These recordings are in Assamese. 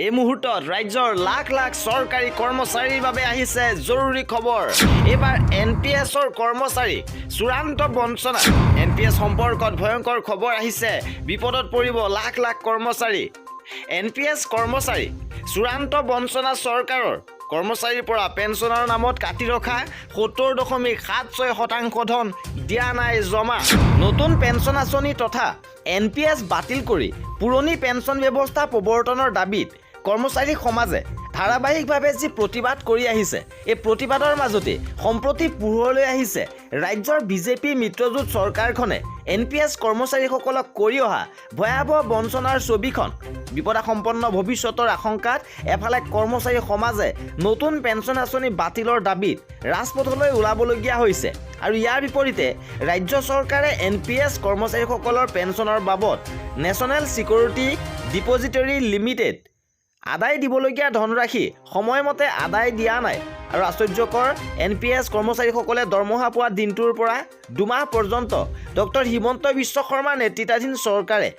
এই মুহূৰ্তত ৰাজ্যৰ লাখ লাখ চৰকাৰী কৰ্মচাৰীৰ বাবে আহিছে জৰুৰী খবৰ। এবাৰ NPSৰ কৰ্মচাৰী চূড়ান্ত বঞ্চনা। NPS সম্পৰ্কত ভয়ংকৰ খবৰ আহিছে, বিপদত পৰিব লাখ লাখ কৰ্মচাৰী। NPS কৰ্মচাৰী চূড়ান্ত বঞ্চনা। চৰকাৰৰ কৰ্মচাৰীৰ পৰা পেঞ্চনৰ নামত কাটি ৰখা 70.76% ধন দিয়া নাই জমা। নতুন পেঞ্চন আঁচনি তথা NPS বাতিল কৰি পুৰণি পেঞ্চন ব্যৱস্থা প্ৰৱৰ্তনৰ দাবীত কৰ্মচাৰী সমাজে ধাৰাবাহিকভাৱে যি প্ৰতিবাদ কৰি আহিছে, এই প্ৰতিবাদৰ মাজতে সম্প্ৰতি পোহৰলৈ আহিছে ৰাজ্যৰ বিজেপি মিত্ৰজোঁট চৰকাৰখনে NPS কৰ্মচাৰীসকলক কৰি অহা ভয়াৱহ বঞ্চনাৰ ছবিখন। বিপদাসম্পন্ন ভৱিষ্যতৰ আশংকাত এফালে কৰ্মচাৰী সমাজে নতুন পেঞ্চন আঁচনি বাতিলৰ দাবীত ৰাজপথলৈ ওলাবলগীয়া হৈছে, আৰু ইয়াৰ বিপৰীতে ৰাজ্য চৰকাৰে NPS কৰ্মচাৰীসকলৰ পেঞ্চনৰ বাবদ নেশ্যনেল ছিকিউৰিটি ডিপজিটৰী লিমিটেড আদায় দিবলগীয়া ধনৰাশি সময়মতে আদায় দিয়া নাই। আৰু আশ্চৰ্যকৰ, NPS কৰ্মচাৰীসকলে দৰমহা পোৱা দিনটোৰ পৰা দুমাহ পৰ্যন্ত ডক্টৰ হিমন্ত বিশ্ব শৰ্মাৰ নেতৃত্বাধীন চৰকাৰে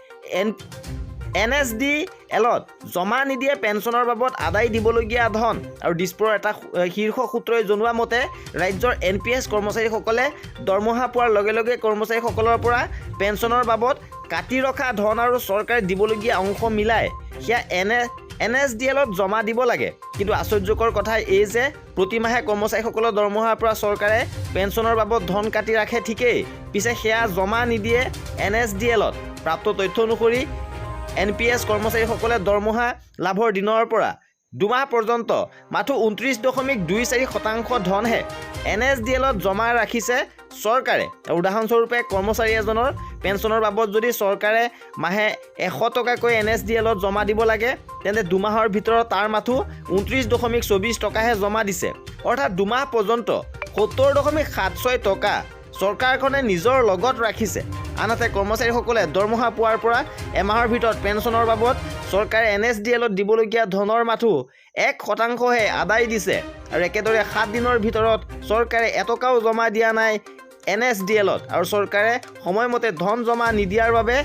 NSDLত জমা নিদিয়ে পেঞ্চনৰ বাবদ আদায় দিবলগীয়া ধন। আৰু দিছপুৰৰ এটা শীৰ্ষ সূত্ৰই জনোৱা মতে ৰাজ্যৰ NPS কৰ্মচাৰীসকলে দৰমহা পোৱাৰ লগে লগে কৰ্মচাৰীসকলৰ পৰা পেঞ্চনৰ বাবদ কাটি ৰখা ধন আৰু চৰকাৰে দিবলগীয়া অংশ মিলাই সেয়া NSDLত জমা দিব লাগে। কিন্তু আশ্চৰ্যকৰ কথা এই যে প্ৰতিমাহে কৰ্মচাৰীসকলৰ দৰমহাৰ পৰা চৰকাৰে পেঞ্চনৰ বাবদ ধন কাটি ৰাখে ঠিকেই, পিছে সেয়া জমা নিদিয়ে NSDLত। প্ৰাপ্ত তথ্য অনুসৰি NPS কৰ্মচাৰীসকলে দৰমহা লাভৰ দিনৰ পৰা দুমাহ পৰ্যন্ত মাথো 29.24% ধনহে NSDLত জমা ৰাখিছে চৰকাৰে। উদাহৰণস্বৰূপে কৰ্মচাৰী এজনৰ পেঞ্চনৰ বাবদ যদি চৰকাৰে মাহে 100 টকাকৈ NSDLত জমা দিব লাগে, তেন্তে দুমাহৰ ভিতৰত তাৰ মাথো 29.24 টকাহে জমা দিছে। অৰ্থাৎ দুমাহ পৰ্যন্ত 70.76 টকা চৰকাৰখনে নিজৰ লগত ৰাখিছে। আনহাতে কৰ্মচাৰীসকলে দৰমহা পোৱাৰ পৰা এমাহৰ ভিতৰত পেঞ্চনৰ বাবদ চৰকাৰে NSDLত দিবলগীয়া ধনৰ মাথো 1%হে আদায় দিছে। আৰু একেদৰে 7 দিনৰ ভিতৰত চৰকাৰে এটকাও জমা দিয়া নাই NSDLত। আৰু চৰকাৰে সময়মতে ধন জমা নিদিয়াৰ বাবে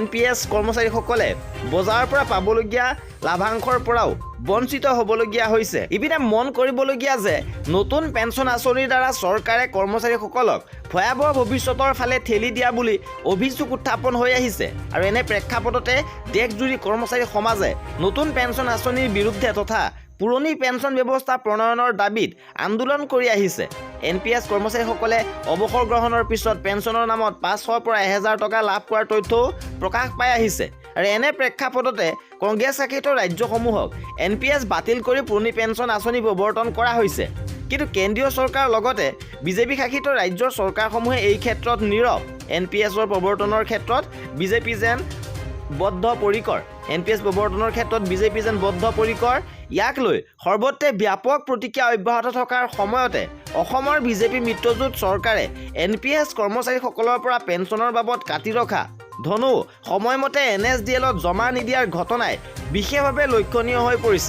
NPS কৰ্মচাৰীসকলে বজাৰৰ পৰা পাবলগীয়া লাভাংশৰ পৰাও বঞ্চিত হ'বলগীয়া হৈছে। ইপিনে মন কৰিবলগীয়া যে নতুন পেঞ্চন আঁচনিৰ দ্বাৰা চৰকাৰে কৰ্মচাৰীসকলক ভয়াৱহ ভৱিষ্যতৰ ফালে ঠেলি দিয়া বুলি অভিযোগ উত্থাপন হৈ আহিছে। আৰু এনে প্ৰেক্ষাপটতে দেশজুৰি কৰ্মচাৰী সমাজে নতুন পেঞ্চন আঁচনিৰ বিৰুদ্ধে তথা পুৰণি পেঞ্চন ব্যৱস্থা প্ৰণয়নৰ দাবীত আন্দোলন কৰি আহিছে। NPS কৰ্মচাৰীসকলে অৱসৰ গ্ৰহণৰ পিছত পেঞ্চনৰ নামত 500 পৰা 1000 টকা লাভ কৰাৰ তথ্যও প্ৰকাশ পাই আহিছে। আৰু এনে প্ৰেক্ষাপটতে কংগ্ৰেছ শাসিত ৰাজ্যসমূহক NPS বাতিল কৰি পুৰণি পেঞ্চন আঁচনি প্ৰৱৰ্তন কৰা হৈছে। কিন্তু কেন্দ্ৰীয় চৰকাৰৰ লগতে বিজেপি শাসিত ৰাজ্যৰ চৰকাৰসমূহে এই ক্ষেত্ৰত নীৰৱ। NPSৰ প্ৰৱৰ্তনৰ ক্ষেত্ৰত বিজেপি যেন বদ্ধপৰিকৰ। NPS প্ৰৱৰ্তনৰ ক্ষেত্ৰত বিজেপি যেন বদ্ধপৰিকৰ। ইয়াক লৈ সৰ্বত্ৰে ব্যাপক প্ৰতিক্ৰিয়া অব্যাহত থকাৰ সময়তে অসমৰ বিজেপি মিত্ৰজোঁট চৰকাৰে NPS কৰ্মচাৰীসকলৰ পৰা পেঞ্চনৰ বাবদ কাটি ৰখা ধনো সময়মতে NSDLত জমা নিদিয়াৰ ঘটনাই বিশেষভাৱে লক্ষণীয় হৈ পৰিছে।